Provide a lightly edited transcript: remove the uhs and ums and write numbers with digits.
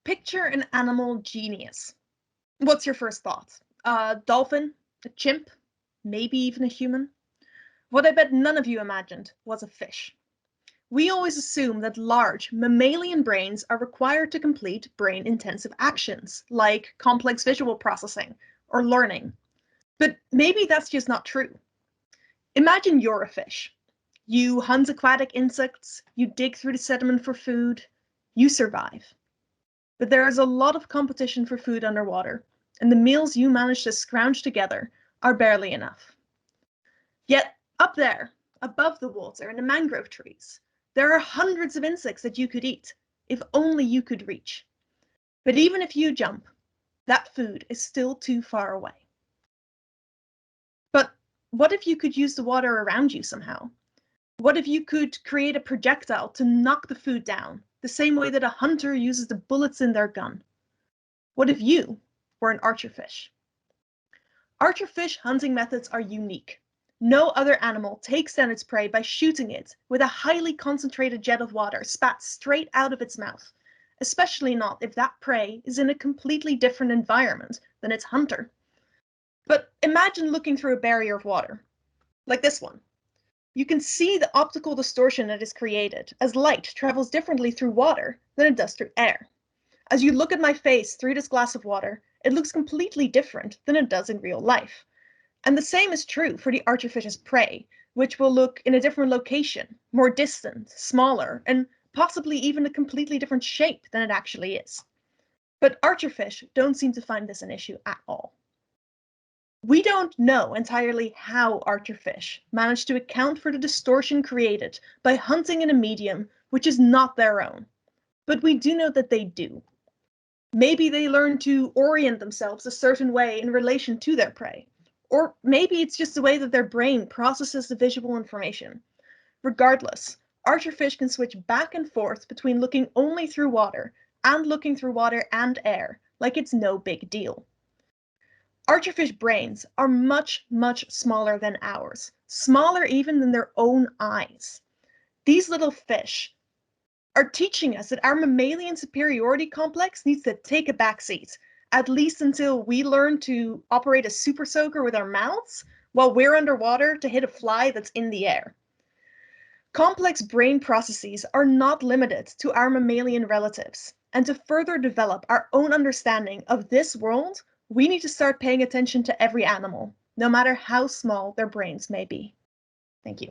Picture an animal genius. What's your first thought? A dolphin? A chimp? Maybe even a human? What I bet none of you imagined was a fish. We always assume that large mammalian brains are required to complete brain-intensive actions, like complex visual processing or learning. But maybe that's just not true. Imagine you're a fish. You hunt aquatic insects, you dig through the sediment for food, you survive. But there is a lot of competition for food underwater, and the meals you manage to scrounge together are barely enough. Yet, up there, above the water in the mangrove trees, there are hundreds of insects that you could eat, if only you could reach. But even if you jump, that food is still too far away. But what if you could use the water around you somehow? What if you could create a projectile to knock the food down, the same way that a hunter uses the bullets in their gun? What if you were an archerfish? Archerfish hunting methods are unique. No other animal takes down its prey by shooting it with a highly concentrated jet of water spat straight out of its mouth, especially not if that prey is in a completely different environment than its hunter. But imagine looking through a barrier of water, like this one. You can see the optical distortion that is created as light travels differently through water than it does through air. As you look at my face through this glass of water, it looks completely different than it does in real life. And the same is true for the archerfish's prey, which will look in a different location, more distant, smaller, and possibly even a completely different shape than it actually is. But archerfish don't seem to find this an issue at all. We don't know entirely how archerfish manage to account for the distortion created by hunting in a medium which is not their own, but we do know that they do. Maybe they learn to orient themselves a certain way in relation to their prey, or maybe it's just the way that their brain processes the visual information. Regardless, archerfish can switch back and forth between looking only through water and looking through water and air like it's no big deal. Archerfish brains are much, much smaller than ours, smaller even than their own eyes. These little fish are teaching us that our mammalian superiority complex needs to take a backseat, at least until we learn to operate a super soaker with our mouths while we're underwater to hit a fly that's in the air. Complex brain processes are not limited to our mammalian relatives, and to further develop our own understanding of this world, we need to start paying attention to every animal, no matter how small their brains may be. Thank you.